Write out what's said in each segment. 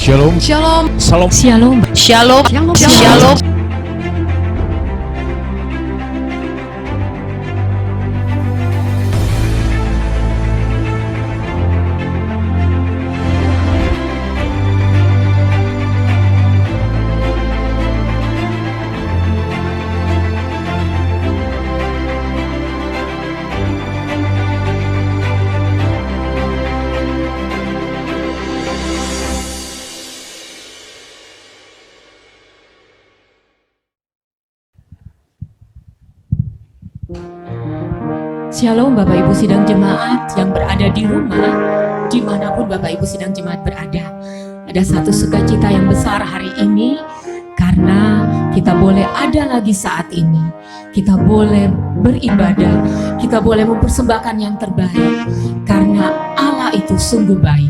Shalom. Shalom. Salam. Shalom. Shalom. Shalom. Shalom. Shalom Bapak Ibu Sidang Jemaat yang berada di rumah, dimanapun Bapak Ibu Sidang Jemaat berada. Ada satu sukacita yang besar hari ini, karena kita boleh ada lagi saat ini. Kita boleh beribadah, kita boleh mempersembahkan yang terbaik. Karena Allah itu sungguh baik,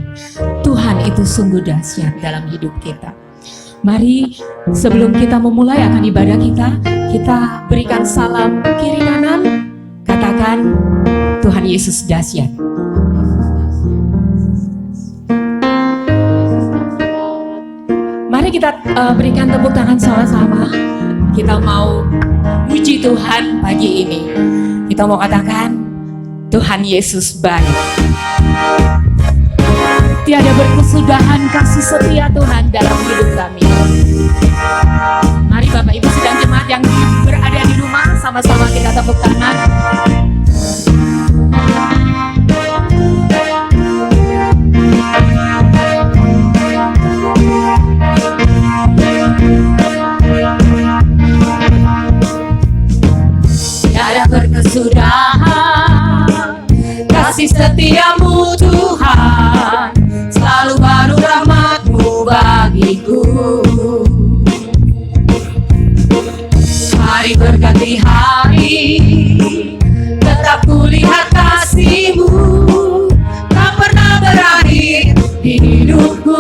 Tuhan itu sungguh dahsyat dalam hidup kita. Mari sebelum kita memulai akan ibadah kita berikan salam kiri kanan. Katakan, Tuhan Yesus dahsyat. Mari kita berikan tepuk tangan sama-sama. Kita mau puji Tuhan pagi ini. Kita mau katakan, Tuhan Yesus baik. Tiada berkesudahan kasih setia Tuhan dalam hidup kami. Mari Bapak Ibu Sidang Jemaat yang berada di rumah, sama-sama kita tepuk tangan. Tiada berkesudahan kasih setiamu Tuhan, selalu baru rahmat-Mu bagiku. Hari berganti hari, tetap kulihat kasih-Mu, tak pernah berakhir di hidupku.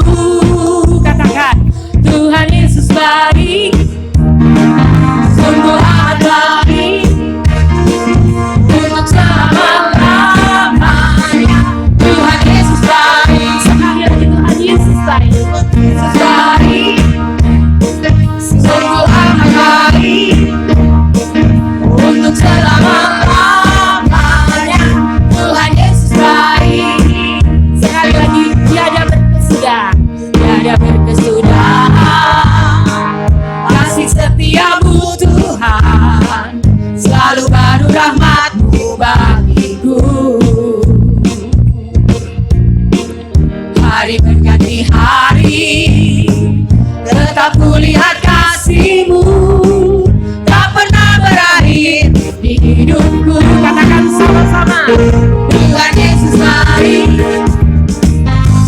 Katakan, Tuhan Yesus baik, sungguh amat baik, untuk selama-lamanya. Tuhan Yesus baik, sekali lagi Tuhan Yesus baik, Yesus baik, sungguh amat baik, untuk selama-lamanya. Tuhan Yesus baik, sekali lagi tiada berkesudahan kasih setiamu Tuhan, selalu baru rahmat-Mu bagiku. Hari berganti hari, tetap kulihat kasih-Mu, tak pernah berakhir di hidupku. Katakan sama-sama, Tuhan Yesus baik,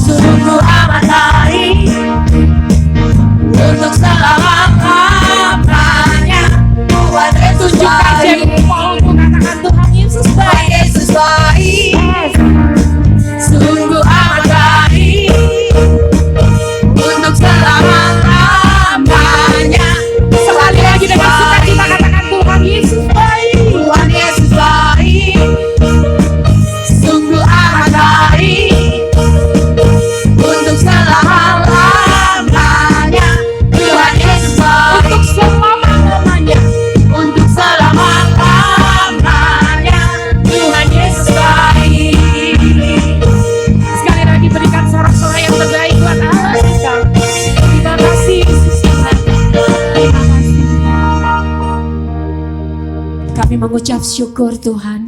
sungguh amat baik, untuk selama-lamanya. Tuhan Yesus baik, katakan Tuhan Yesus baik, Yesus baik, sungguh amat baik, untuk selama-lamanya. Sekali lagi dengan sukacita katakan Tuhan Yesus baik, Tuhan Yesus baik, sungguh amat baik, untuk selama-lamanya. Tuhan Yesus baik, untuk selama-lamanya, untuk selama-lamanya. Tuhan Yesus baik. Sekali lagi berikan sorak-sorai yang terbaik buat Allah kita. Terima kasih Yesus Tuhan. Terima kasih. Kami mengucap syukur Tuhan.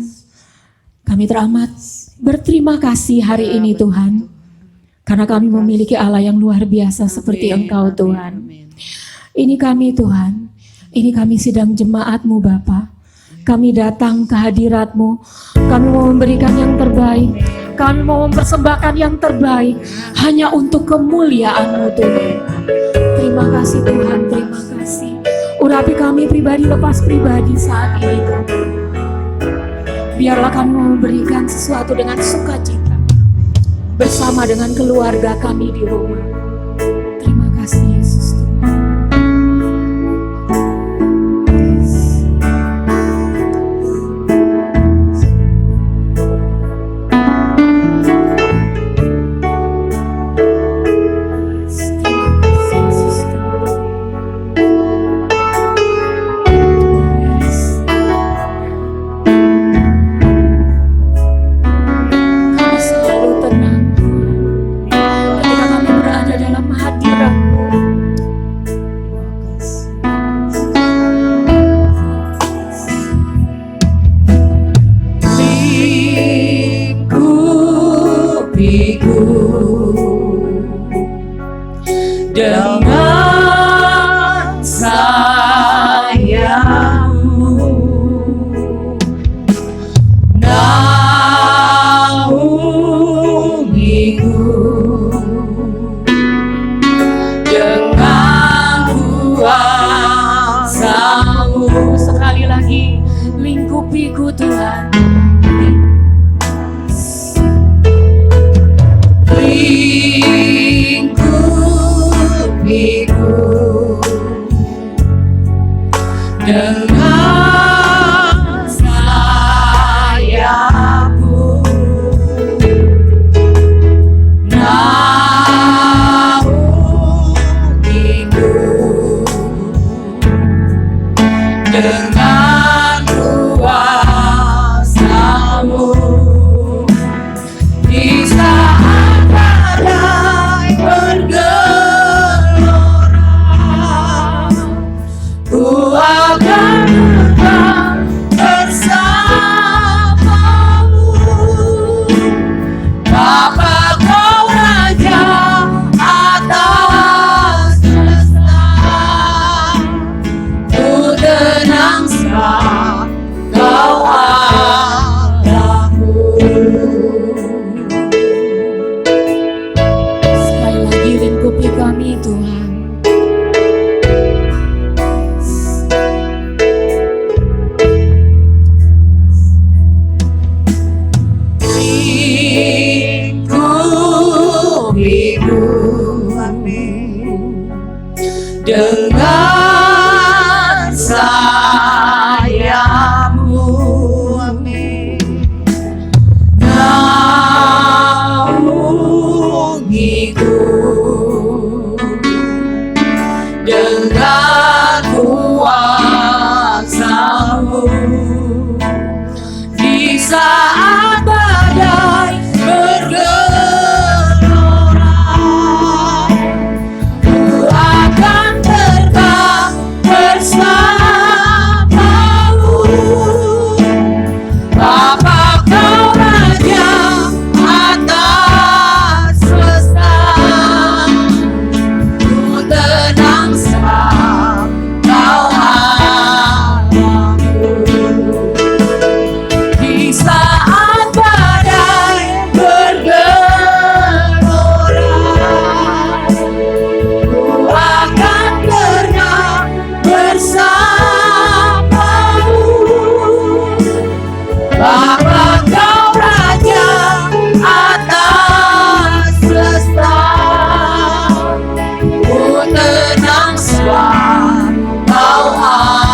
Kami teramat berterima kasih hari ini Tuhan, karena kami memiliki Allah yang luar biasa seperti Engkau Tuhan. Ini kami Tuhan, ini kami sidang jemaat-Mu Bapa. Kami datang ke hadirat-Mu, kami mau memberikan yang terbaik, kami mau mempersembahkan yang terbaik hanya untuk kemuliaan-Mu Tuhan. Terima kasih Tuhan, terima kasih. Urapi kami pribadi lepas pribadi saat ini Tuhan. Biarlah kami memberikan sesuatu dengan sukacita bersama dengan keluarga kami di rumah. Terima kasih Yesus Tuhan. Terima dengan sayangmu, naungiku dengan kuasa-Mu. Sekali lagi, lingkupiku Tuhan, lingkupiku dengan sayapmu, naungiku dengan kuasa-Mu. Di saat badai bergelora, ku akan tetap bersama-Mu. Bapa, Kau Raja atas semesta, ku tenang sebab Kau Allahku. Sekali lagi, lingkupi kami Tuhan. Lingkupiku dengan sayapmu, naungiku dengan kuasa-Mu. Di saat badai bergelora, ku akan tetap bersama-Mu. Bapa, Kau Raja atas semesta, ku tenang sebab Kau Allahku. Di saat badai bergelora, ku akan pernah bersama-Mu. Bapa, Kau Raja atas semesta, ku tenang sebab Kau Allahku.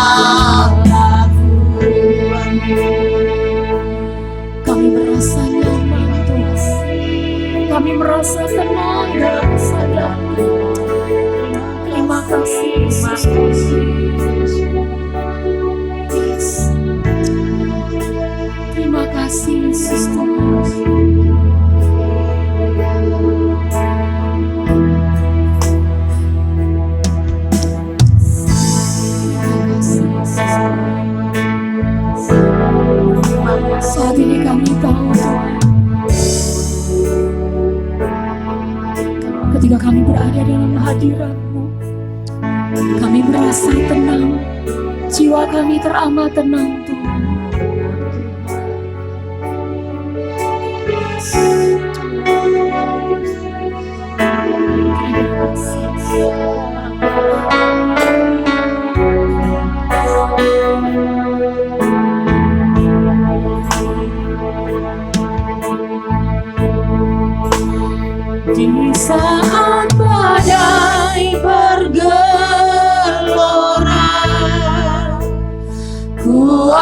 Kami merasa nyaman Tuhan, kami merasa tenang dalam sadar-Mu. Terima kasih Yesus. Yes. Terima kasih Yesus Tuhan. Saat ini kami tahu Tuhan, ketika kami berada dalam hadirat-Mu, kami merasa tenang, jiwa kami teramat tenang Tuhan. Di saat badai bergelora, ku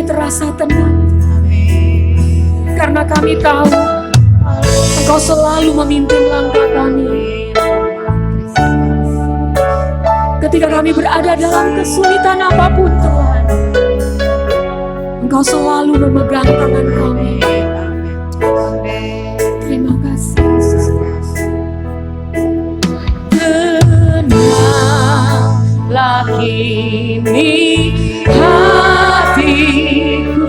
terasa tenang. Karena kami tahu Engkau selalu memimpin langkah kami. Ketika kami berada dalam kesulitan apapun Tuhan, Engkau selalu memegang tangan kami. Terima kasih Yesus. Tenanglah kini hatiku,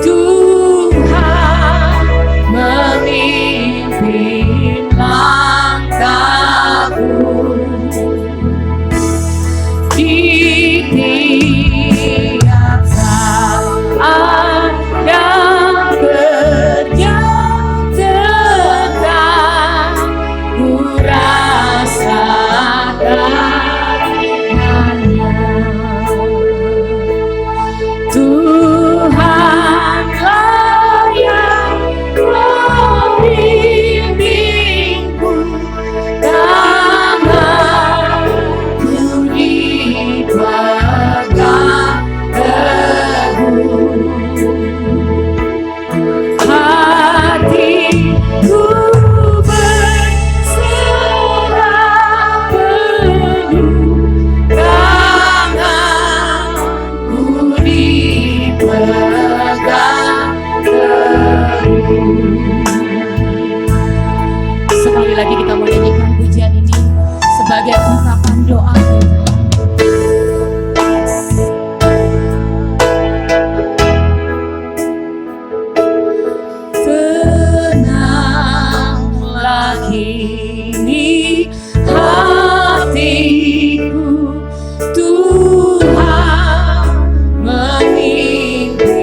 Tuhan memimpin langkahku di tiap saat dan berjalan ku rasakannya. Tuhanlah yang membimbingku, tanganku dipegang teguh, hatiku berserah penuh, tanganku dipegang teguh. Sekali lagi kita mau nyanyikan pujian ini sebagai ungkapan doa kita. Tenanglah kini hatiku, Tuhan memimpin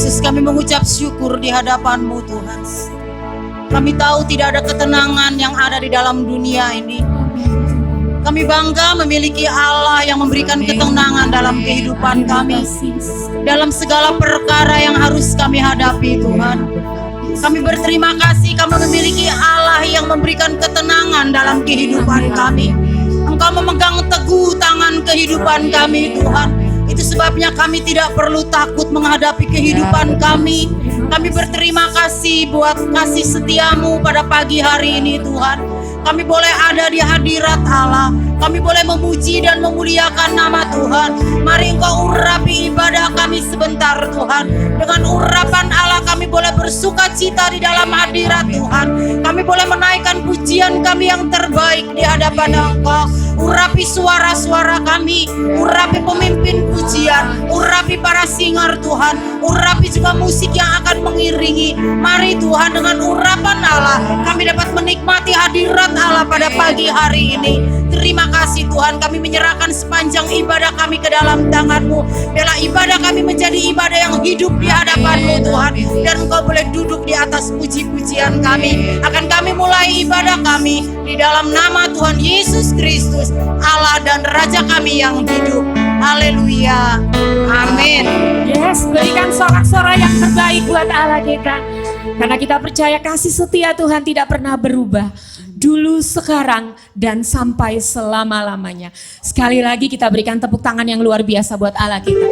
Yesus, kami mengucap syukur di hadapan-Mu Tuhan. Kami tahu tidak ada ketenangan yang ada di dalam dunia ini. Kami bangga memiliki Allah yang memberikan ketenangan dalam kehidupan kami, dalam segala perkara yang harus kami hadapi Tuhan. Kami berterima kasih kami memiliki Allah yang memberikan ketenangan dalam kehidupan kami. Engkau memegang teguh tangan kehidupan kami Tuhan. Itu sebabnya kami tidak perlu takut menghadapi kehidupan kami. Kami berterima kasih buat kasih setiamu pada pagi hari ini Tuhan. Kami boleh ada di hadirat Allah. Kami boleh memuji dan memuliakan nama Tuhan. Mari Engkau urapi ibadah kami sebentar Tuhan. Dengan urapan Allah kami boleh bersuka cita di dalam hadirat Tuhan. Kami boleh menaikkan pujian kami yang terbaik di hadapan Engkau. Urapi suara-suara kami, urapi pemimpin pujian, urapi para singer Tuhan, urapi juga musik yang akan mengiringi. Mari Tuhan, dengan urapan Allah kami dapat menikmati hadirat Allah pada pagi hari ini. Terima kasih Tuhan, kami menyerahkan sepanjang ibadah kami ke dalam tangan-Mu. Biarlah ibadah kami menjadi ibadah yang hidup di hadapan-Mu Tuhan. Dan Engkau boleh duduk di atas puji-pujian kami. Akan kami mulai ibadah kami di dalam nama Tuhan Yesus Kristus, Allah dan Raja kami yang hidup. Haleluya. Amin. Yes, berikan sorak-sorai yang terbaik buat Allah kita. Karena kita percaya kasih setia Tuhan tidak pernah berubah. Dulu, sekarang, dan sampai selama-lamanya. Sekali lagi kita berikan tepuk tangan yang luar biasa buat Allah kita.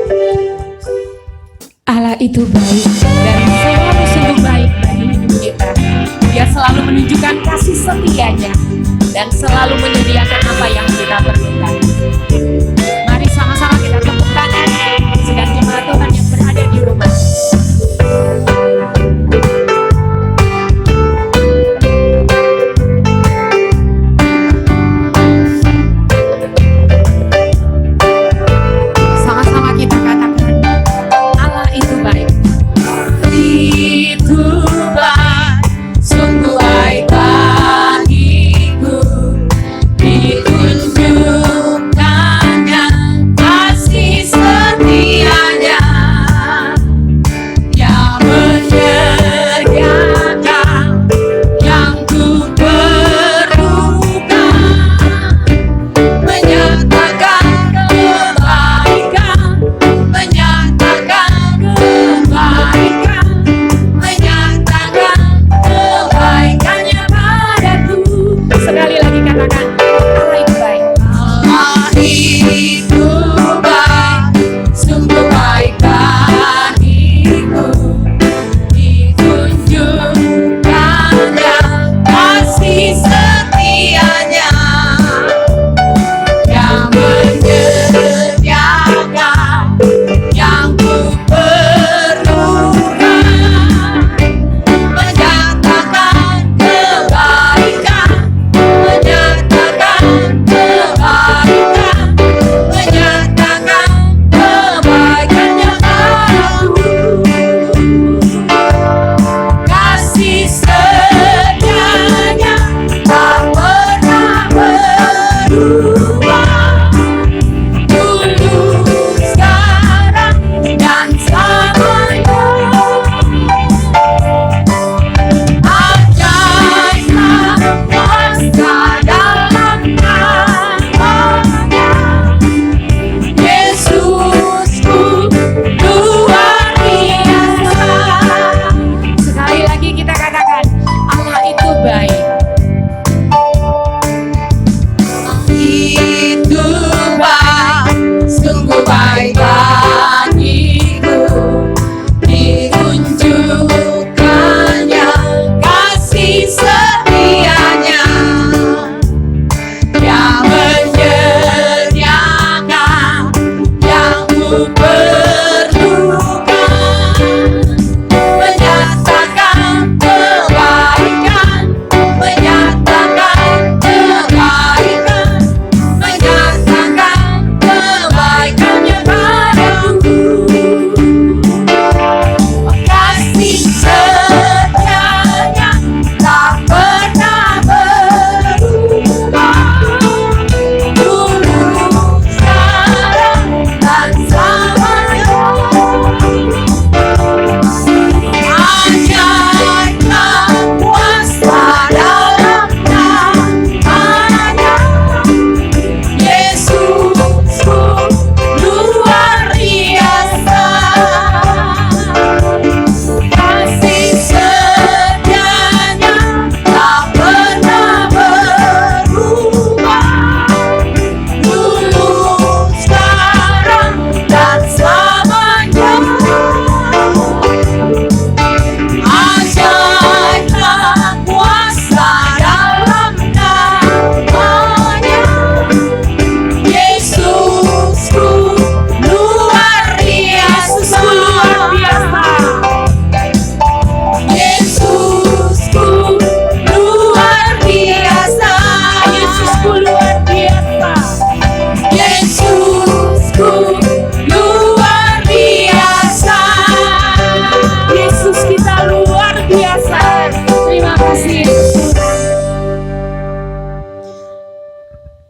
Allah itu baik dan selalu sungguh baik bagi hidup kita. Dia selalu menunjukkan kasih setianya dan selalu menyediakan apa yang kita perlukan. Mari sama-sama kita tepuk tangan sedang jemaat Tuhan yang berada di rumah.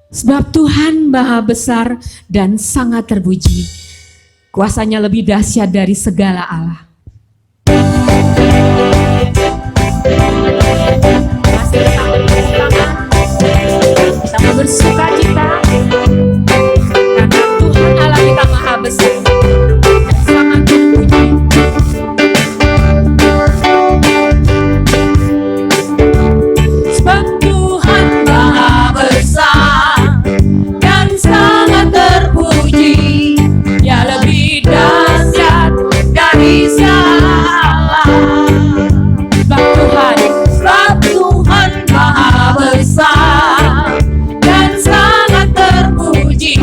Sebab Tuhan Maha Besar dan sangat terpuji. Kuasanya lebih dahsyat dari segala Allah. Masih tetap bersemangat, kita bersuka cita karena Tuhan Allah kita Maha Besar dan sangat terpuji. Sebab Tuhan Maha Besar dan sangat terpuji, Dia lebih dahsyat dari segala. Sebab Tuhan Maha Besar dan sangat terpuji,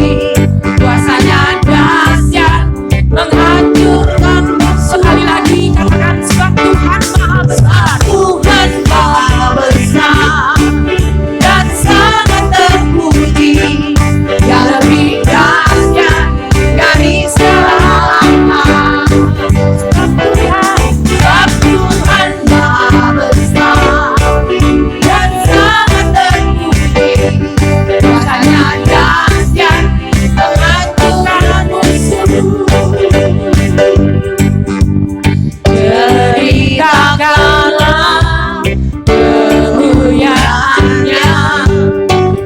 kuasanya dahsyat menghancurkan. Sekali lagi katakan, sebab Tuhan Maha Besar. Tuhan Maha Besar dan sangat terpuji, Dia lebih dahsyat dari segala. Sebab Tuhan Maha Besar dan sangat terpuji, kuasanya dahsyat menghancurkan musuh. Ceritakanlah kemuliaannya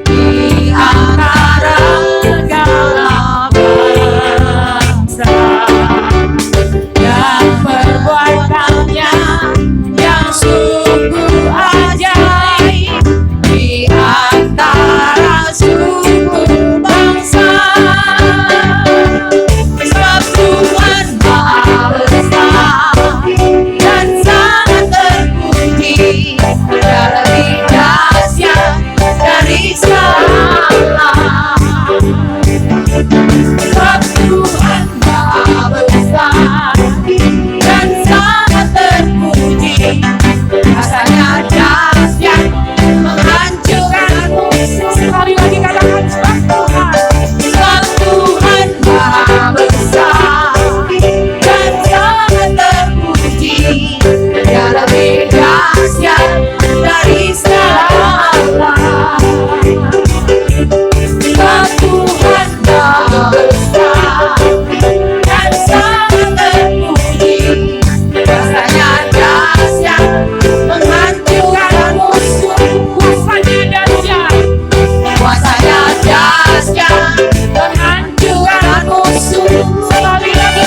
di antara segala bangsa, dan perbuatannya yang sungguh ajaib di antara suku bangsa. Sebab Tuhan Maha Besar dan sangat terpuji, Dia lebih dahsyat dari segala. Sebab Tuhan Maha Besar dan sangat terpuji, kuasanya dahsyat menghancurkan musuh. Sekali lagi katakan, sebab Tuhan Maha Besar dan sangat terpuji, Dia lebih dahsyat dari segala. Sebab Tuhan Maha Besar dan sangat terpuji, kuasanya dahsyat menghancurkan musuh. Kuasanya dahsyat menghancurkan musuh. Sekali lagi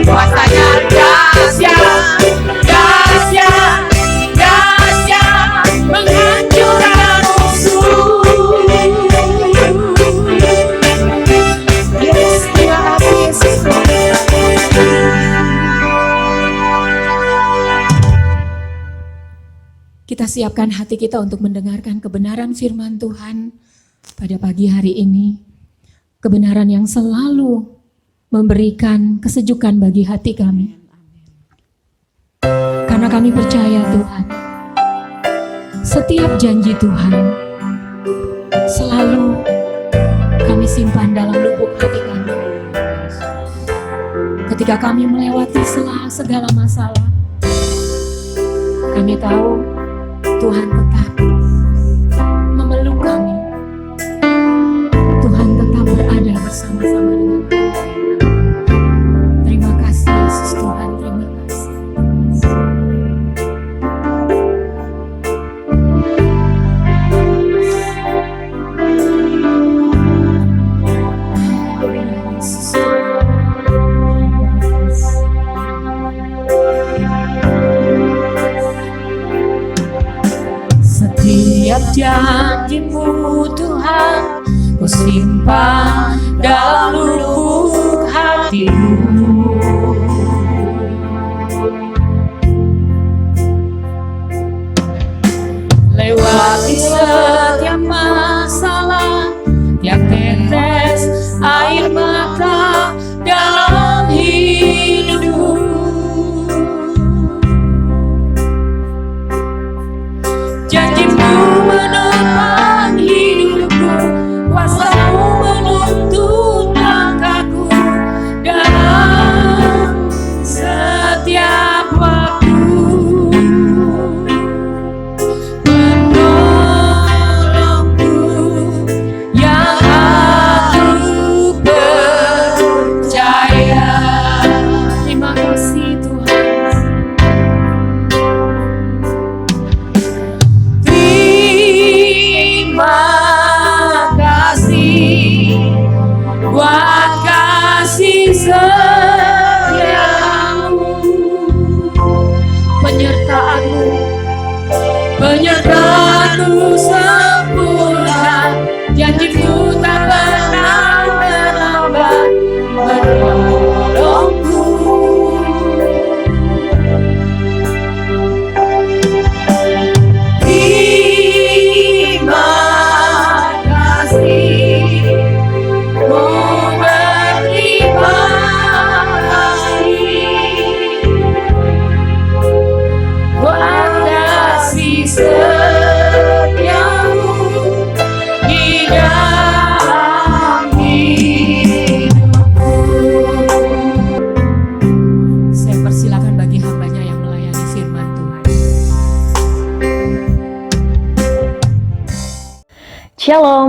kuasanya dahsyat, dahsyat, dahsyat menghancurkan musuh. Yes, terima kasih Yesus. Kita siapkan hati kita untuk mendengarkan kebenaran firman Tuhan pada pagi hari ini. Kebenaran yang selalu memberikan kesejukan bagi hati kami. Karena kami percaya Tuhan, setiap janji Tuhan selalu kami simpan dalam lubuk hati kami. Ketika kami melewati segala masalah, kami tahu Tuhan tetap memeluk kami. Tuhan tetap berada bersama-sama dengan kami. Terima kasih Yesus Tuhan, terima kasih. Setiap janji-Mu Tuhan, Ku simpan dalam lubuk hati-Mu. Lewati setiap masalah, tiap tetes air mata dalam hidup. Janji-Mu menopang hidupku, kuasa-Mu menuntun langkahku dalam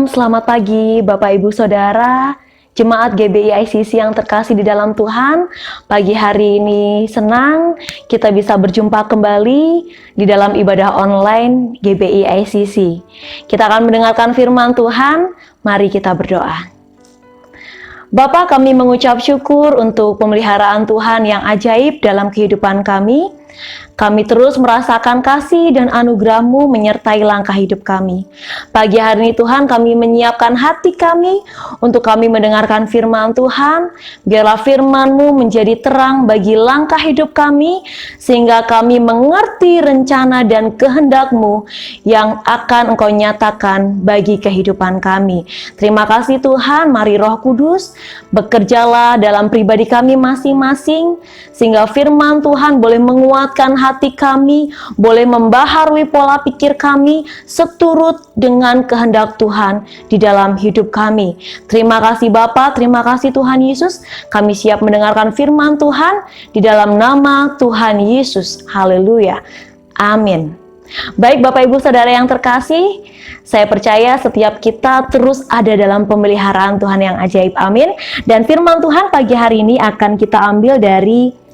selamat pagi Bapak Ibu Saudara, Jemaat GBI ICC yang terkasih di dalam Tuhan. Pagi hari ini senang kita bisa berjumpa kembali di dalam ibadah online GBI ICC. Kita akan mendengarkan firman Tuhan, mari kita berdoa. Bapa, kami mengucap syukur untuk pemeliharaan Tuhan yang ajaib dalam kehidupan kami. Kami terus merasakan kasih dan anugerah-Mu menyertai langkah hidup kami. Pagi hari ini Tuhan, kami menyiapkan hati kami untuk kami mendengarkan firman Tuhan. Biarlah firman-Mu menjadi terang bagi langkah hidup kami, sehingga kami mengerti rencana dan kehendak-Mu yang akan Engkau nyatakan bagi kehidupan kami. Terima kasih Tuhan, mari Roh Kudus bekerjalah dalam pribadi kami masing-masing, sehingga firman Tuhan boleh menguatkan hati kami, boleh membaharui pola pikir kami seturut dengan kehendak Tuhan di dalam hidup kami. Terima kasih Bapa, terima kasih Tuhan Yesus. Kami siap mendengarkan firman Tuhan di dalam nama Tuhan Yesus. Haleluya. Amin. Baik Bapak Ibu Saudara yang terkasih, saya percaya setiap kita terus ada dalam pemeliharaan Tuhan yang ajaib. Amin. Dan firman Tuhan pagi hari ini akan kita ambil dari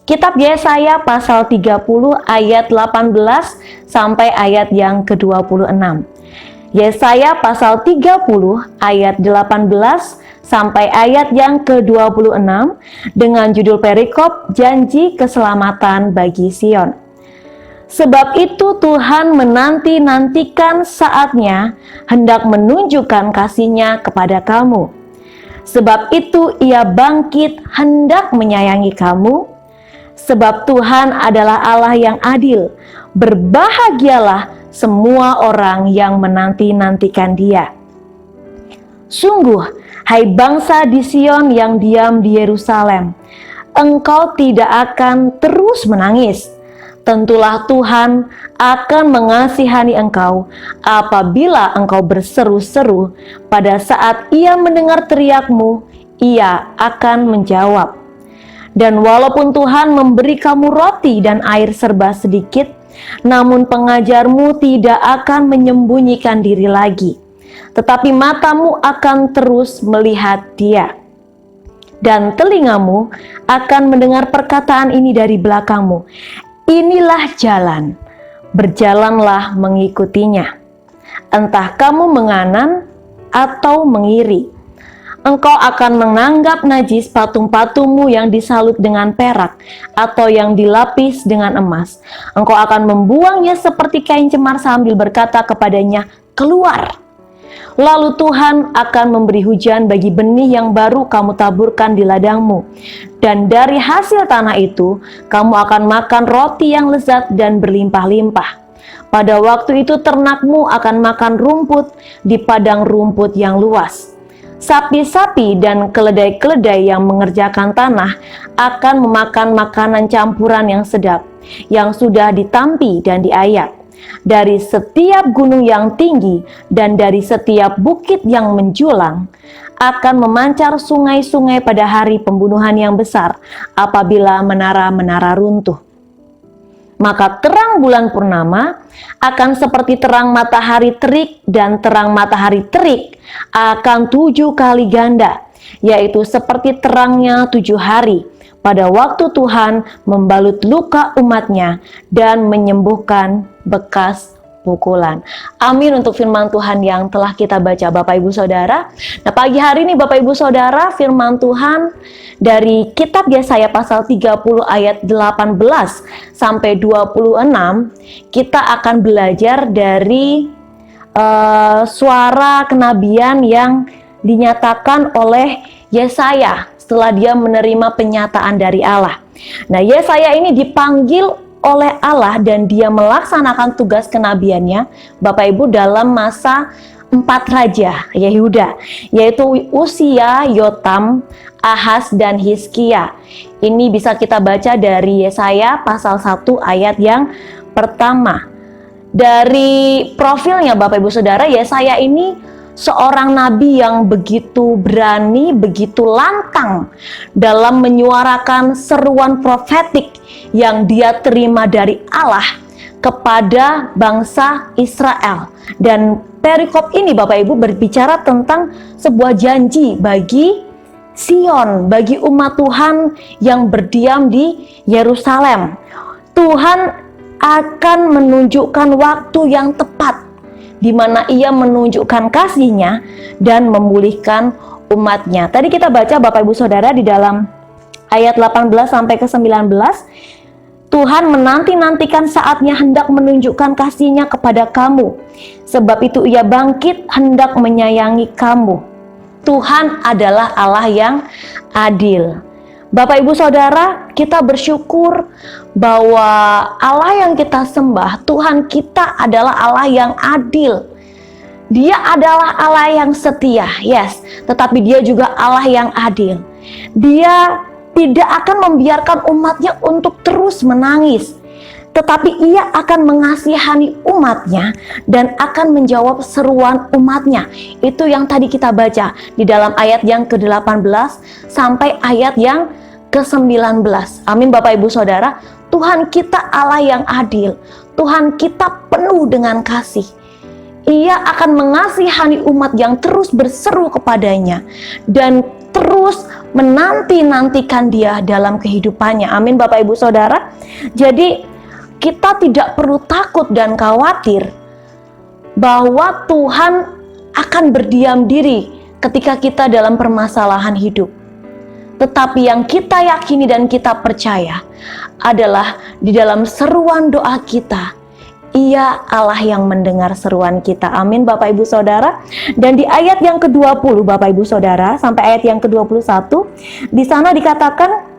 Kitab Yesaya pasal 30 ayat 18 sampai ayat yang ke-26. Yesaya pasal 30 ayat 18 sampai ayat yang ke-26 dengan judul perikop janji keselamatan bagi Sion. Sebab itu Tuhan menanti-nantikan saatnya hendak menunjukkan kasih-Nya kepada kamu. Sebab itu Ia bangkit hendak menyayangi kamu. Sebab Tuhan adalah Allah yang adil. Berbahagialah semua orang yang menanti-nantikan Dia. Sungguh, hai bangsa di Sion yang diam di Yerusalem, engkau tidak akan terus menangis. Tentulah Tuhan akan mengasihani engkau apabila engkau berseru-seru. Pada saat Ia mendengar teriakmu, Ia akan menjawab. Dan walaupun Tuhan memberi kamu roti dan air serba sedikit, namun pengajarmu tidak akan menyembunyikan diri lagi, tetapi matamu akan terus melihat Dia. Dan telingamu akan mendengar perkataan ini dari belakangmu. Inilah jalan, berjalanlah mengikutinya. Entah kamu menganan atau mengiri. Engkau akan menganggap najis patung-patungmu yang disalut dengan perak atau yang dilapis dengan emas. Engkau akan membuangnya seperti kain cemar sambil berkata kepadanya, keluar. Lalu Tuhan akan memberi hujan bagi benih yang baru kamu taburkan di ladangmu. Dan dari hasil tanah itu, kamu akan makan roti yang lezat dan berlimpah-limpah. Pada waktu itu ternakmu akan makan rumput di padang rumput yang luas. Sapi-sapi dan keledai-keledai yang mengerjakan tanah akan memakan makanan campuran yang sedap, yang sudah ditampi dan diayak. Dari setiap gunung yang tinggi dan dari setiap bukit yang menjulang, akan memancar sungai-sungai pada hari pembunuhan yang besar, apabila menara-menara runtuh. Maka terang bulan purnama akan seperti terang matahari terik, dan terang matahari terik akan 7 kali ganda, yaitu seperti terangnya 7 hari, pada waktu Tuhan membalut luka umat-Nya dan menyembuhkan bekas pukulan. Amin untuk firman Tuhan yang telah kita baca Bapak Ibu Saudara. Nah pagi hari ini Bapak Ibu Saudara, firman Tuhan dari kitab Yesaya pasal 30 ayat 18 sampai 26, kita akan belajar dari suara kenabian yang dinyatakan oleh Yesaya setelah dia menerima penyataan dari Allah. Nah Yesaya ini dipanggil oleh Allah dan dia melaksanakan tugas kenabiannya Bapak Ibu dalam masa 4 raja Yehuda, yaitu Usia, Yotam, Ahaz, dan Hizkia. Ini bisa kita baca dari Yesaya pasal 1 ayat yang pertama. Dari profilnya Bapak Ibu Saudara, Yesaya ini seorang nabi yang begitu berani, begitu lantang dalam menyuarakan seruan profetik yang dia terima dari Allah kepada bangsa Israel. Dan perikop ini Bapak Ibu berbicara tentang sebuah janji bagi Sion, bagi umat Tuhan yang berdiam di Yerusalem. Tuhan akan menunjukkan waktu yang tepat di mana Ia menunjukkan kasih-Nya dan memulihkan umat-Nya. Tadi kita baca Bapak Ibu Saudara di dalam ayat 18 sampai ke 19, Tuhan menanti-nantikan saatnya hendak menunjukkan kasih-Nya kepada kamu. Sebab itu Ia bangkit hendak menyayangi kamu. Tuhan adalah Allah yang adil. Bapak Ibu Saudara, kita bersyukur bahwa Allah yang kita sembah, Tuhan kita adalah Allah yang adil. Dia adalah Allah yang setia, yes, tetapi Dia juga Allah yang adil. Dia tidak akan membiarkan umatnya untuk terus menangis, tetapi Ia akan mengasihani umatnya dan akan menjawab seruan umatnya. Itu yang tadi kita baca di dalam ayat yang ke-18 sampai ayat yang ke-19. Amin Bapak Ibu Saudara, Tuhan kita Allah yang adil. Tuhan kita penuh dengan kasih. Ia akan mengasihani umat yang terus berseru kepadanya dan terus menanti-nantikan Dia dalam kehidupannya. Amin Bapak Ibu Saudara. Jadi kita tidak perlu takut dan khawatir bahwa Tuhan akan berdiam diri ketika kita dalam permasalahan hidup. Tetapi yang kita yakini dan kita percaya adalah di dalam seruan doa kita, Ia Allah yang mendengar seruan kita. Amin Bapak Ibu Saudara. Dan di ayat yang ke-20 Bapak Ibu Saudara sampai ayat yang ke-21, di sana dikatakan,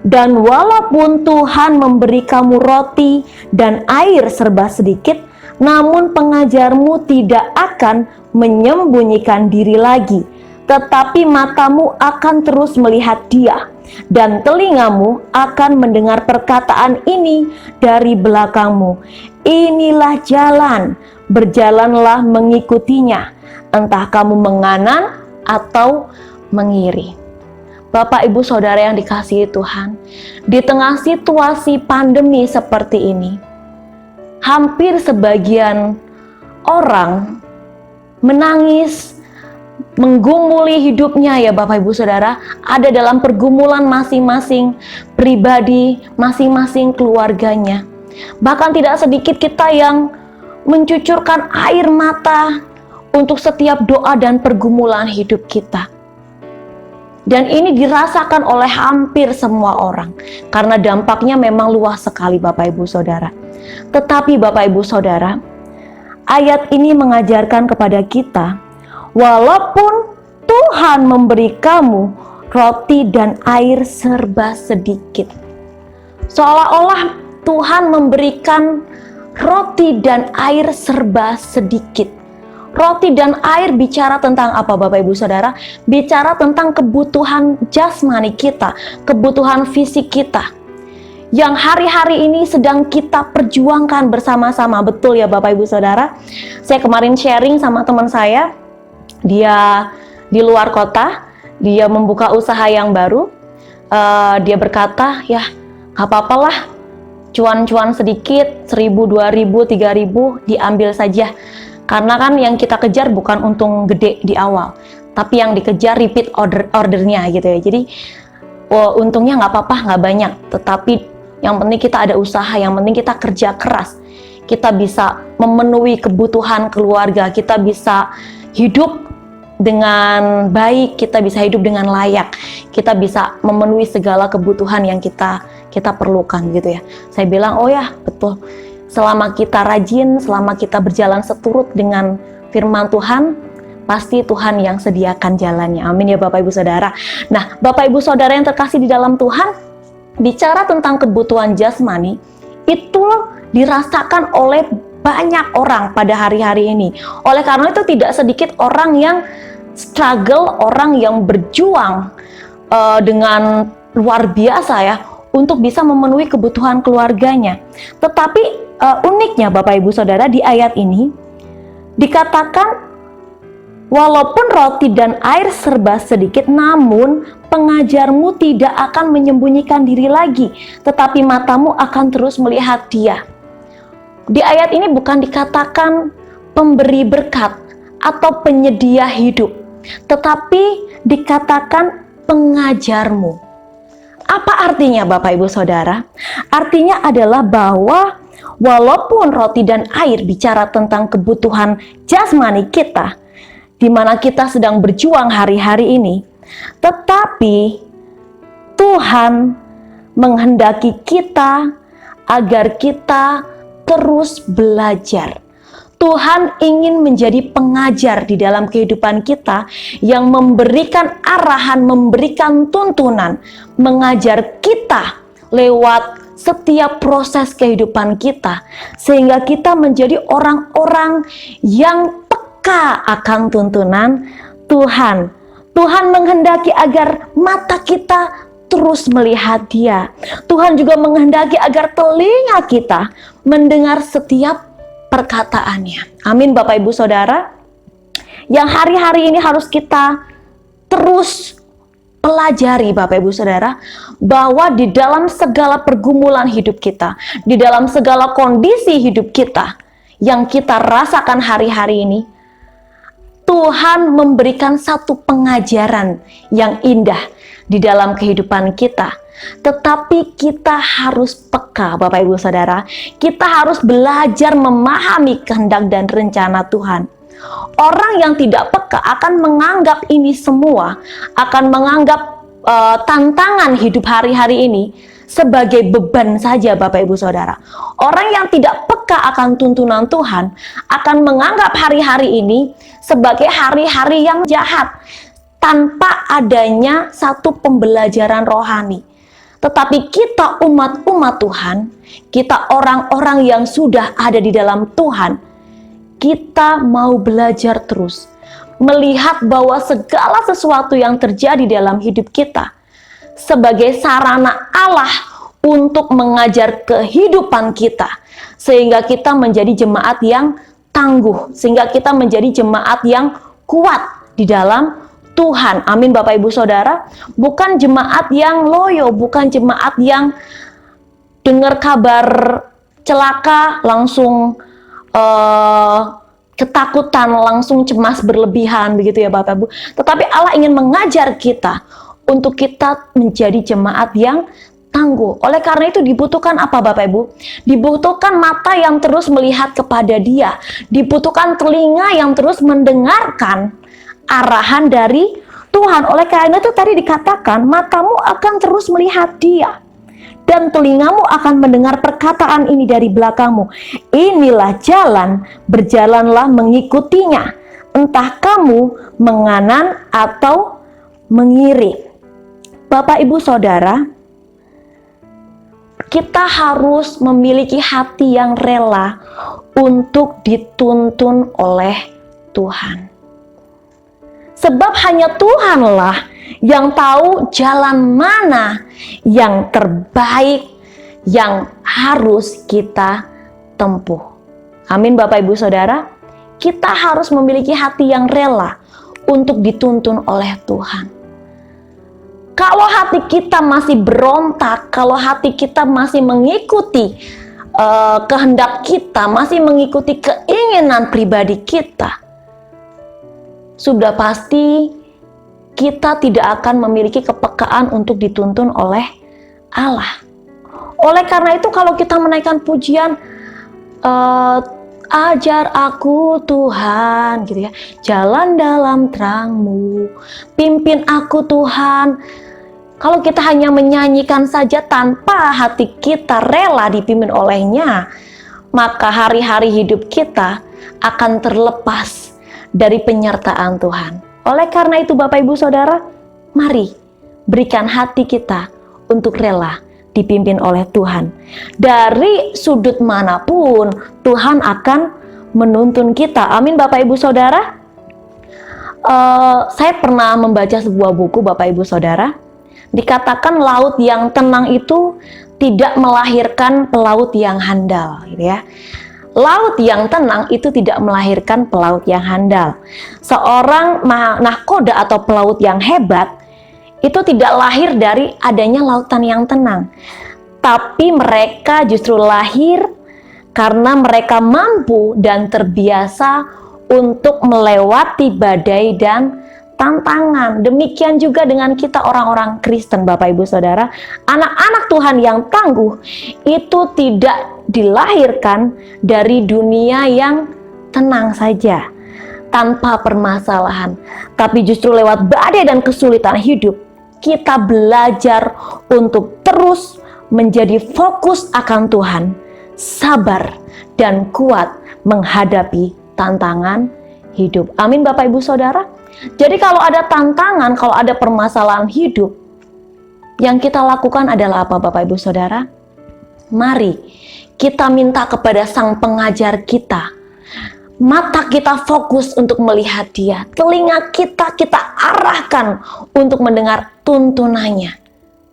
dan walaupun Tuhan memberi kamu roti dan air serba sedikit, namun pengajarmu tidak akan menyembunyikan diri lagi, tetapi matamu akan terus melihat Dia, dan telingamu akan mendengar perkataan ini dari belakangmu. Inilah jalan, berjalanlah mengikutinya, entah kamu menganan atau mengiri. Bapak Ibu Saudara yang dikasihi Tuhan, di tengah situasi pandemi seperti ini, hampir sebagian orang menangis, menggumuli hidupnya ya Bapak Ibu Saudara, ada dalam pergumulan masing-masing pribadi, masing-masing keluarganya. Bahkan tidak sedikit kita yang mencucurkan air mata untuk setiap doa dan pergumulan hidup kita. Dan ini dirasakan oleh hampir semua orang, karena dampaknya memang luas sekali Bapak Ibu Saudara. Tetapi Bapak Ibu Saudara, ayat ini mengajarkan kepada kita, walaupun Tuhan memberi kamu roti dan air serba sedikit, seolah-olah Tuhan memberikan roti dan air serba sedikit. Roti dan air bicara tentang apa Bapak Ibu Saudara? Bicara tentang kebutuhan jasmani kita, kebutuhan fisik kita, yang hari-hari ini sedang kita perjuangkan bersama-sama. Betul ya Bapak Ibu Saudara? Saya kemarin sharing sama teman saya, dia di luar kota, dia membuka usaha yang baru. Dia berkata, ya gak apa-apalah, cuan-cuan sedikit, 1.000, 2.000, 3.000 diambil saja. Karena kan yang kita kejar bukan untung gede di awal, tapi yang dikejar repeat ordernya gitu ya. Jadi untungnya nggak apa-apa, nggak banyak, tetapi yang penting kita ada usaha, yang penting kita kerja keras, kita bisa memenuhi kebutuhan keluarga, kita bisa hidup dengan baik, kita bisa hidup dengan layak, kita bisa memenuhi segala kebutuhan yang kita perlukan gitu ya. Saya bilang, oh ya betul. Selama kita rajin, selama kita berjalan seturut dengan firman Tuhan, pasti Tuhan yang sediakan jalannya. Amin ya Bapak Ibu Saudara. Nah, Bapak Ibu Saudara yang terkasih di dalam Tuhan, bicara tentang kebutuhan jasmani, itu dirasakan oleh banyak orang pada hari-hari ini. Oleh karena itu tidak sedikit orang yang struggle, orang yang berjuang dengan luar biasa ya, untuk bisa memenuhi kebutuhan keluarganya. Tetapi uniknya Bapak Ibu Saudara, di ayat ini dikatakan walaupun roti dan air serba sedikit, namun pengajarmu tidak akan menyembunyikan diri lagi, tetapi matamu akan terus melihat Dia. Di ayat ini bukan dikatakan pemberi berkat atau penyedia hidup, tetapi dikatakan pengajarmu. Apa artinya Bapak Ibu Saudara? Artinya adalah bahwa walaupun roti dan air bicara tentang kebutuhan jasmani kita, di mana kita sedang berjuang hari-hari ini, tetapi Tuhan menghendaki kita agar kita terus belajar. Tuhan ingin menjadi pengajar di dalam kehidupan kita yang memberikan arahan, memberikan tuntunan, mengajar kita lewat setiap proses kehidupan kita, sehingga kita menjadi orang-orang yang peka akan tuntunan Tuhan. Tuhan menghendaki agar mata kita terus melihat Dia. Tuhan juga menghendaki agar telinga kita mendengar setiap perkataannya. Amin Bapak Ibu Saudara. Yang hari-hari ini harus kita terus pelajari Bapak Ibu Saudara, bahwa di dalam segala pergumulan hidup kita, di dalam segala kondisi hidup kita yang kita rasakan hari-hari ini, Tuhan memberikan satu pengajaran yang indah di dalam kehidupan kita. Tetapi kita harus peka Bapak Ibu Saudara. Kita harus belajar memahami kehendak dan rencana Tuhan. Orang yang tidak peka akan menganggap ini semua, akan menganggap tantangan hidup hari-hari ini sebagai beban saja Bapak Ibu Saudara. Orang yang tidak peka akan tuntunan Tuhan akan menganggap hari-hari ini sebagai hari-hari yang jahat, tanpa adanya satu pembelajaran rohani. Tetapi kita umat-umat Tuhan, kita orang-orang yang sudah ada di dalam Tuhan, kita mau belajar terus, melihat bahwa segala sesuatu yang terjadi dalam hidup kita sebagai sarana Allah untuk mengajar kehidupan kita, sehingga kita menjadi jemaat yang tangguh, sehingga kita menjadi jemaat yang kuat di dalam Tuhan. Amin Bapak Ibu Saudara. Bukan jemaat yang loyo, bukan jemaat yang dengar kabar celaka langsung ketakutan, langsung cemas berlebihan begitu ya Bapak Ibu. Tetapi Allah ingin mengajar kita untuk kita menjadi jemaat yang tangguh. Oleh karena itu dibutuhkan apa Bapak Ibu? Dibutuhkan mata yang terus melihat kepada Dia, dibutuhkan telinga yang terus mendengarkan arahan dari Tuhan. Oleh karena itu tadi dikatakan matamu akan terus melihat Dia dan telingamu akan mendengar perkataan ini dari belakangmu. Inilah jalan, berjalanlah mengikutinya, entah kamu menganan atau mengiri. Bapak Ibu Saudara, kita harus memiliki hati yang rela untuk dituntun oleh Tuhan. Sebab hanya Tuhanlah yang tahu jalan mana yang terbaik yang harus kita tempuh. Amin Bapak Ibu Saudara. Kita harus memiliki hati yang rela untuk dituntun oleh Tuhan. Kalau hati kita masih berontak, kalau hati kita masih mengikuti kehendak kita, masih mengikuti keinginan pribadi kita, sudah pasti kita tidak akan memiliki kepekaan untuk dituntun oleh Allah. Oleh karena itu kalau kita menaikkan pujian, ajar aku Tuhan, gitu ya, jalan dalam terang-Mu, pimpin aku Tuhan. Kalau kita hanya menyanyikan saja tanpa hati kita rela dipimpin olehnya, maka hari-hari hidup kita akan terlepas dari penyertaan Tuhan. Oleh karena itu Bapak Ibu Saudara, mari berikan hati kita untuk rela dipimpin oleh Tuhan. Dari sudut manapun Tuhan akan menuntun kita. Amin Bapak Ibu Saudara. Saya pernah membaca sebuah buku Bapak Ibu Saudara. Dikatakan laut yang tenang itu tidak melahirkan pelaut yang handal, gitu ya. Laut yang tenang itu tidak melahirkan pelaut yang handal. Seorang nahkoda atau pelaut yang hebat itu tidak lahir dari adanya lautan yang tenang, tapi mereka justru lahir karena mereka mampu dan terbiasa untuk melewati badai dan tantangan. Demikian juga dengan kita orang-orang Kristen, Bapak Ibu Saudara. Anak-anak Tuhan yang tangguh itu tidak dilahirkan dari dunia yang tenang saja, tanpa permasalahan, tapi justru lewat badai dan kesulitan hidup, kita belajar untuk terus menjadi fokus akan Tuhan, sabar dan kuat menghadapi tantangan hidup. Amin, Bapak Ibu Saudara. Jadi kalau ada tantangan, kalau ada permasalahan hidup, yang kita lakukan adalah apa, Bapak Ibu Saudara? Mari kita minta kepada Sang Pengajar kita, mata kita fokus untuk melihat Dia, telinga kita arahkan untuk mendengar tuntunannya,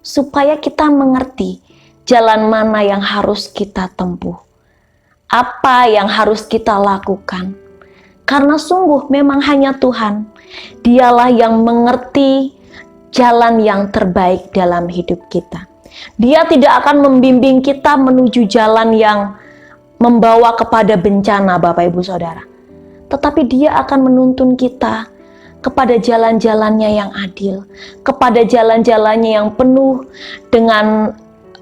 supaya kita mengerti jalan mana yang harus kita tempuh, apa yang harus kita lakukan. Karena sungguh memang hanya Tuhan, Dialah yang mengerti jalan yang terbaik dalam hidup kita. Dia tidak akan membimbing kita menuju jalan yang membawa kepada bencana, Bapak Ibu Saudara. Tetapi Dia akan menuntun kita kepada jalan-jalannya yang adil, kepada jalan-jalannya yang penuh dengan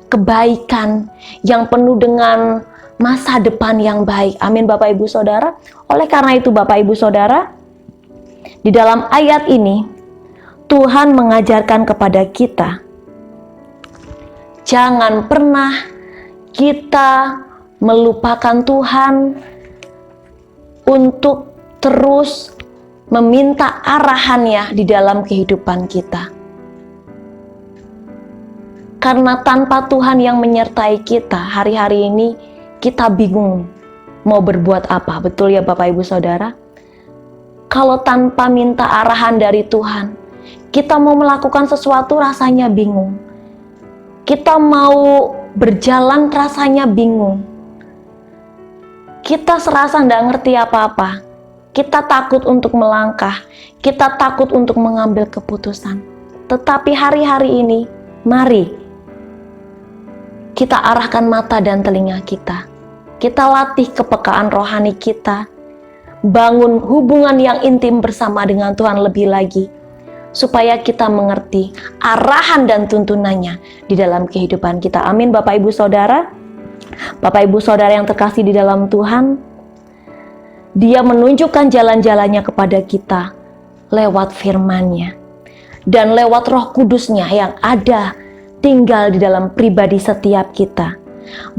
kebaikan, yang penuh dengan masa depan yang baik. Amin, Bapak Ibu Saudara. Oleh karena itu, Bapak Ibu Saudara, di dalam ayat ini Tuhan mengajarkan kepada kita, jangan pernah kita melupakan Tuhan untuk terus meminta arahannya di dalam kehidupan kita. Karena tanpa Tuhan yang menyertai kita, hari-hari ini kita bingung mau berbuat apa. Betul ya Bapak Ibu Saudara? Kalau tanpa minta arahan dari Tuhan, kita mau melakukan sesuatu rasanya bingung. Kita mau berjalan rasanya bingung. Kita serasa tidak ngerti apa-apa. Kita takut untuk melangkah. Kita takut untuk mengambil keputusan. Tetapi hari-hari ini, mari kita arahkan mata dan telinga kita. Kita latih kepekaan rohani kita. Bangun hubungan yang intim bersama dengan Tuhan lebih lagi, supaya kita mengerti arahan dan tuntunannya di dalam kehidupan kita. Amin, Bapak Ibu Saudara. Bapak Ibu Saudara yang terkasih di dalam Tuhan, Dia menunjukkan jalan-jalannya kepada kita lewat firman-Nya dan lewat Roh Kudus-Nya yang ada tinggal di dalam pribadi setiap kita.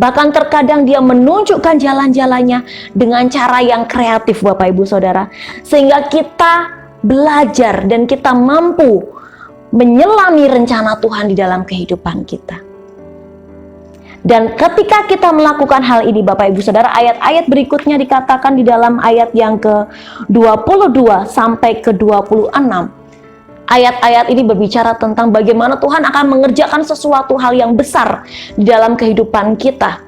Bahkan terkadang Dia menunjukkan jalan-jalannya dengan cara yang kreatif, Bapak Ibu Saudara, sehingga kita belajar dan kita mampu menyelami rencana Tuhan di dalam kehidupan kita. Dan ketika kita melakukan hal ini, Bapak Ibu Saudara, ayat-ayat berikutnya dikatakan di dalam ayat yang ke-22 sampai ke-26. Ayat-ayat ini berbicara tentang bagaimana Tuhan akan mengerjakan sesuatu hal yang besar di dalam kehidupan kita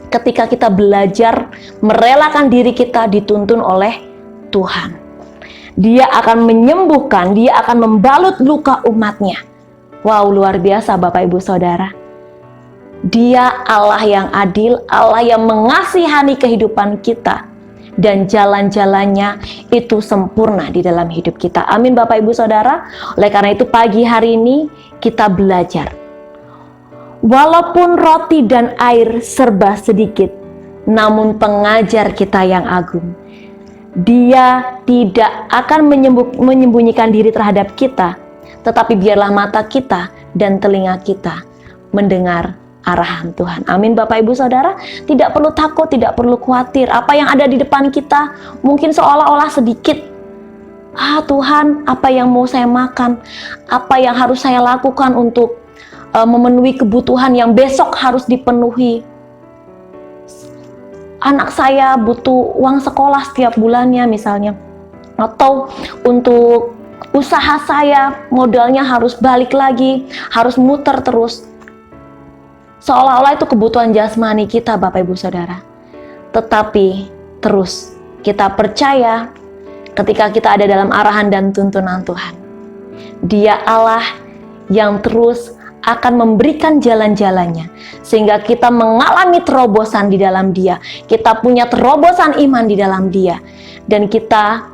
ketika kita belajar merelakan diri kita dituntun oleh Tuhan. Dia akan menyembuhkan, Dia akan membalut luka umat-Nya. Wow, luar biasa Bapak Ibu Saudara. Dia Allah yang adil, Allah yang mengasihani kehidupan kita, dan jalan-jalannya itu sempurna di dalam hidup kita. Amin Bapak Ibu Saudara. Oleh karena itu pagi hari ini kita belajar, walaupun roti dan air serba sedikit, namun pengajar kita yang agung, Dia tidak akan menyembunyikan diri terhadap kita, tetapi biarlah mata kita dan telinga kita mendengar arahan Tuhan. Amin Bapak Ibu Saudara. Tidak perlu takut, tidak perlu khawatir. Apa yang ada di depan kita mungkin seolah-olah sedikit. Tuhan, apa yang mau saya makan? Apa yang harus saya lakukan untuk memenuhi kebutuhan yang besok harus dipenuhi? Anak saya butuh uang sekolah setiap bulannya misalnya. Atau untuk usaha saya modalnya harus balik lagi, harus muter terus. Seolah-olah itu kebutuhan jasmani kita Bapak Ibu Saudara. Tetapi terus kita percaya ketika kita ada dalam arahan dan tuntunan Tuhan. Dia Allah yang terus akan memberikan jalan-jalannya, sehingga kita mengalami terobosan di dalam Dia. Kita punya terobosan iman di dalam Dia, dan kita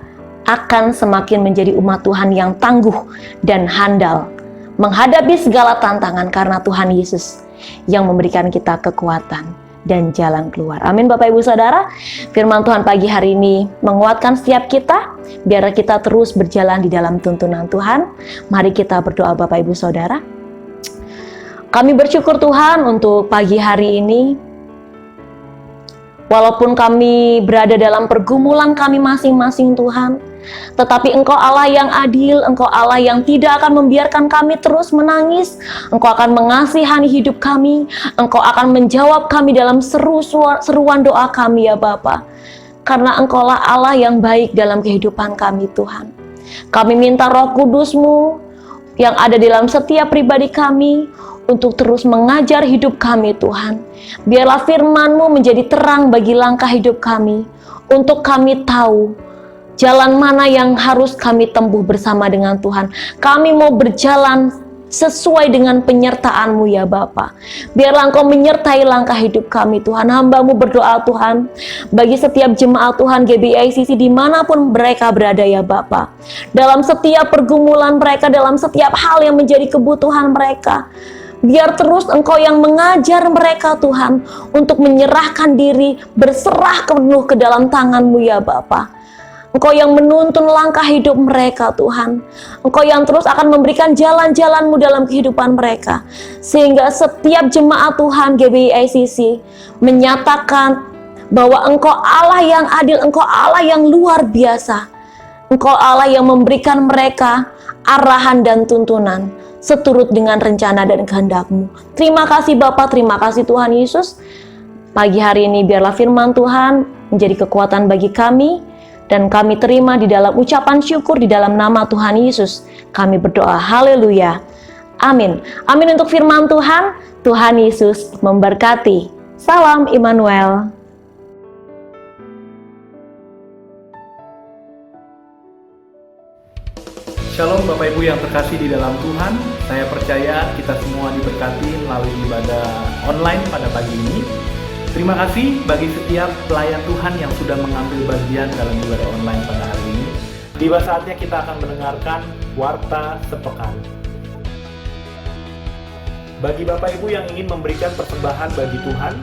akan semakin menjadi umat Tuhan yang tangguh dan handal menghadapi segala tantangan, karena Tuhan Yesus yang memberikan kita kekuatan dan jalan keluar. Amin Bapak Ibu Saudara. Firman Tuhan pagi hari ini menguatkan setiap kita, biar kita terus berjalan di dalam tuntunan Tuhan. Mari kita berdoa Bapak Ibu Saudara. Kami bersyukur Tuhan untuk pagi hari ini. Walaupun kami berada dalam pergumulan kami masing-masing Tuhan, tetapi Engkau Allah yang adil, Engkau Allah yang tidak akan membiarkan kami terus menangis. Engkau akan mengasihani hidup kami, Engkau akan menjawab kami dalam seruan doa kami ya Bapa. Karena Engkau lah Allah yang baik dalam kehidupan kami Tuhan. Kami minta Roh Kudus-Mu yang ada dalam setiap pribadi kami untuk terus mengajar hidup kami Tuhan. Biarlah firman-Mu menjadi terang bagi langkah hidup kami, untuk kami tahu jalan mana yang harus kami tempuh bersama dengan Tuhan. Kami mau berjalan sesuai dengan penyertaan-Mu ya Bapa. Biarlah Engkau menyertai langkah hidup kami Tuhan. Hamba-Mu berdoa Tuhan, bagi setiap jemaat Tuhan GBI ICC dimanapun mereka berada ya Bapa. Dalam setiap pergumulan mereka, dalam setiap hal yang menjadi kebutuhan mereka, biar terus Engkau yang mengajar mereka Tuhan, untuk menyerahkan diri, berserah penuh ke dalam tangan-Mu ya Bapa. Engkau yang menuntun langkah hidup mereka Tuhan. Engkau yang terus akan memberikan jalan-jalan-Mu dalam kehidupan mereka, sehingga setiap jemaat Tuhan GBI ICC menyatakan bahwa Engkau Allah yang adil, Engkau Allah yang luar biasa. Engkau Allah yang memberikan mereka arahan dan tuntunan seturut dengan rencana dan kehendak-Mu. Terima kasih Bapa, terima kasih Tuhan Yesus. Pagi hari ini biarlah firman Tuhan menjadi kekuatan bagi kami, dan kami terima di dalam ucapan syukur di dalam nama Tuhan Yesus. Kami berdoa, haleluya. Amin. Amin untuk firman Tuhan. Tuhan Yesus memberkati. Salam Immanuel. Shalom Bapak Ibu yang terkasih di dalam Tuhan. Saya percaya kita semua diberkati melalui ibadah online pada pagi ini. Terima kasih bagi setiap pelayan Tuhan yang sudah mengambil bagian dalam ibadah online pada hari ini. Tiba saatnya kita akan mendengarkan Warta Sepekan. Bagi Bapak Ibu yang ingin memberikan persembahan bagi Tuhan,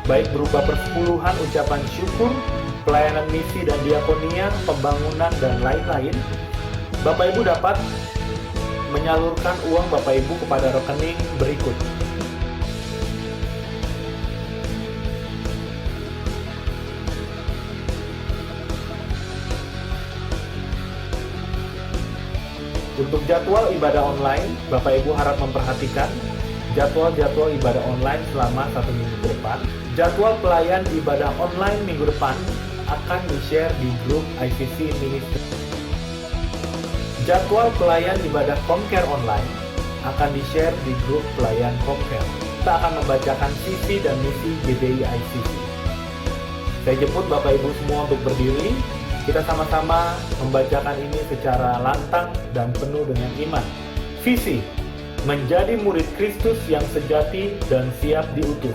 baik berupa persepuluhan, ucapan syukur, pelayanan misi dan diakonia, pembangunan, dan lain-lain, Bapak Ibu dapat menyalurkan uang Bapak Ibu kepada rekening berikut. Untuk jadwal ibadah online, Bapak Ibu harap memperhatikan jadwal-jadwal ibadah online selama 1 minggu ke depan. Jadwal pelayan ibadah online minggu depan akan di-share di grup ICC Ministry. Jadwal pelayan ibadah Comcare online akan di-share di grup pelayan Comcare. Kita akan membacakan visi dan misi GBI ICC. Saya jemput Bapak Ibu semua untuk berdiri. Kita sama-sama membacakan ini secara lantang dan penuh dengan iman. Visi, menjadi murid Kristus yang sejati dan siap diutus.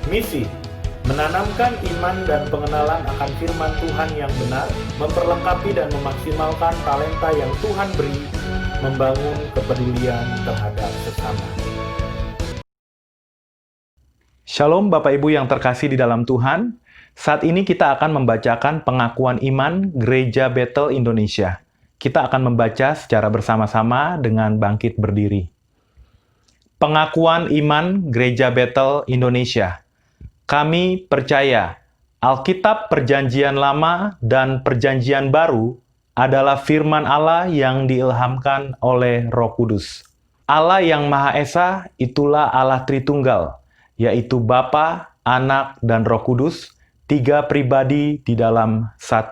Misi, menanamkan iman dan pengenalan akan firman Tuhan yang benar, memperlengkapi dan memaksimalkan talenta yang Tuhan beri, membangun kepedulian terhadap sesama. Shalom Bapak Ibu yang terkasih di dalam Tuhan. Saat ini kita akan membacakan pengakuan iman Gereja Bethel Indonesia. Kita akan membaca secara bersama-sama dengan bangkit berdiri. Pengakuan iman Gereja Bethel Indonesia. Kami percaya Alkitab Perjanjian Lama dan Perjanjian Baru adalah firman Allah yang diilhamkan oleh Roh Kudus. Allah yang Maha Esa itulah Allah Tritunggal, yaitu Bapa, Anak, dan Roh Kudus, 3 pribadi di dalam 1.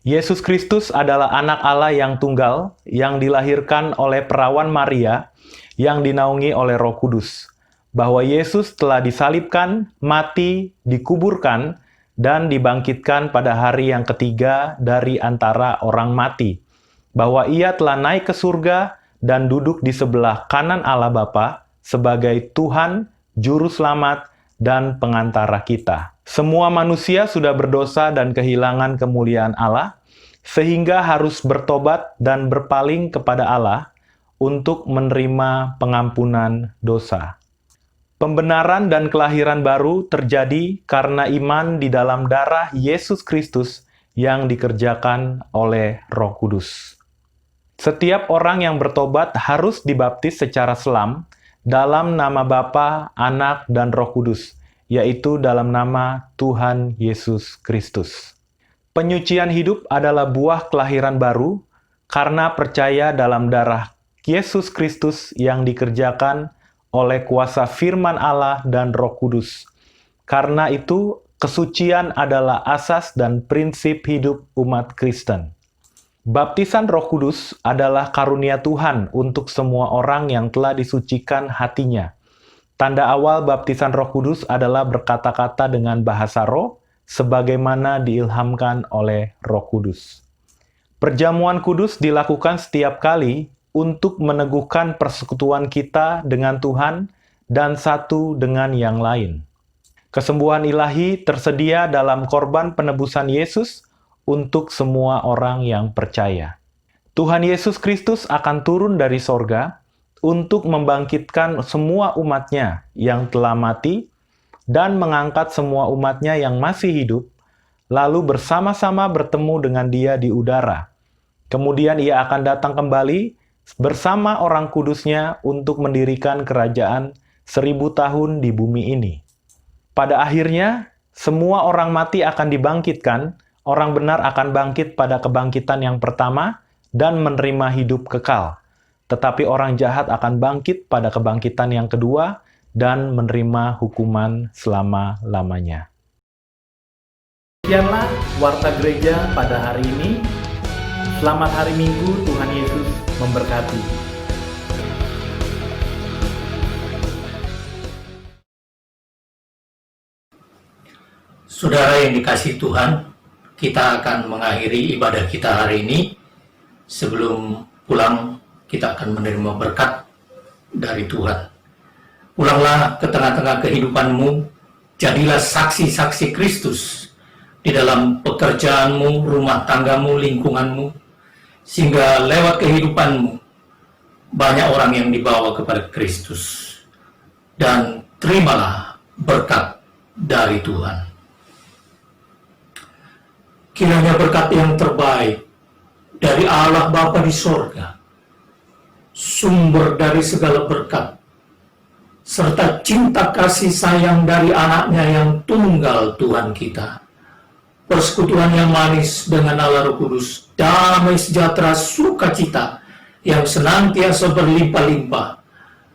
Yesus Kristus adalah anak Allah yang tunggal, yang dilahirkan oleh perawan Maria, yang dinaungi oleh Roh Kudus. Bahwa Yesus telah disalibkan, mati, dikuburkan, dan dibangkitkan pada hari yang ketiga dari antara orang mati. Bahwa ia telah naik ke surga dan duduk di sebelah kanan Allah Bapa sebagai Tuhan, Juru Selamat, dan pengantara kita. Semua manusia sudah berdosa dan kehilangan kemuliaan Allah, sehingga harus bertobat dan berpaling kepada Allah untuk menerima pengampunan dosa. Pembenaran dan kelahiran baru terjadi karena iman di dalam darah Yesus Kristus yang dikerjakan oleh Roh Kudus. Setiap orang yang bertobat harus dibaptis secara selam dalam nama Bapa, Anak, dan Roh Kudus, yaitu dalam nama Tuhan Yesus Kristus. Penyucian hidup adalah buah kelahiran baru karena percaya dalam darah Yesus Kristus yang dikerjakan oleh kuasa firman Allah dan Roh Kudus. Karena itu, kesucian adalah asas dan prinsip hidup umat Kristen. Baptisan Roh Kudus adalah karunia Tuhan untuk semua orang yang telah disucikan hatinya. Tanda awal baptisan Roh Kudus adalah berkata-kata dengan bahasa roh, sebagaimana diilhamkan oleh Roh Kudus. Perjamuan kudus dilakukan setiap kali untuk meneguhkan persekutuan kita dengan Tuhan dan satu dengan yang lain. Kesembuhan ilahi tersedia dalam korban penebusan Yesus untuk semua orang yang percaya. Tuhan Yesus Kristus akan turun dari sorga untuk membangkitkan semua umatnya yang telah mati dan mengangkat semua umatnya yang masih hidup, lalu bersama-sama bertemu dengan Dia di udara. Kemudian Ia akan datang kembali bersama orang kudusnya untuk mendirikan kerajaan 1000 tahun di bumi ini. Pada akhirnya, semua orang mati akan dibangkitkan, orang benar akan bangkit pada kebangkitan yang pertama dan menerima hidup kekal. Tetapi orang jahat akan bangkit pada kebangkitan yang kedua dan menerima hukuman selama-lamanya. Sekianlah Warta Gereja pada hari ini. Selamat hari Minggu, Tuhan Yesus memberkati. Saudara yang dikasihi Tuhan, kita akan mengakhiri ibadah kita hari ini. Sebelum pulang, kita akan menerima berkat dari Tuhan. Pulanglah ke tengah-tengah kehidupanmu, jadilah saksi-saksi Kristus di dalam pekerjaanmu, rumah tanggamu, lingkunganmu, sehingga lewat kehidupanmu banyak orang yang dibawa kepada Kristus. Dan terimalah berkat dari Tuhan. Kiranya berkat yang terbaik dari Allah Bapa di sorga, sumber dari segala berkat, serta cinta kasih sayang dari anaknya yang tunggal Tuhan kita, persekutuan yang manis dengan Allah Roh Kudus, damai sejahtera sukacita yang senantiasa berlimpah-limpah,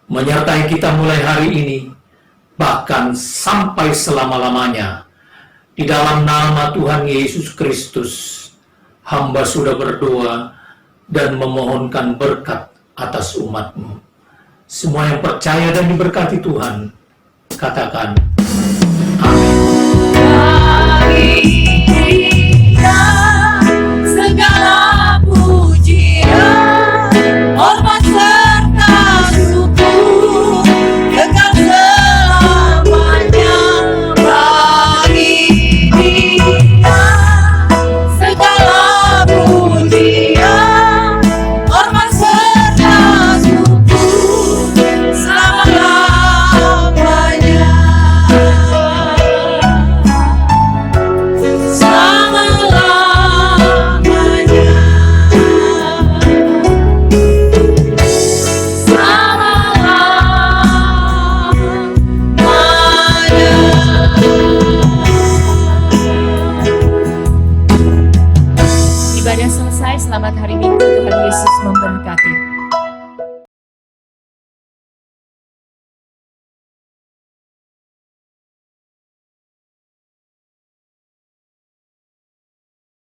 menyertai kita mulai hari ini, bahkan sampai selama-lamanya. Di dalam nama Tuhan Yesus Kristus, hamba sudah berdoa dan memohonkan berkat atas umat-Mu. Semua yang percaya dan diberkati Tuhan, katakan Segala pujian, hormat serta syukur kekal selamanya bagi Dia. Segala pujian, hormat serta syukur selama-lamanya. Ibadah selesai, selamat hari Minggu, Tuhan Yesus memberkati.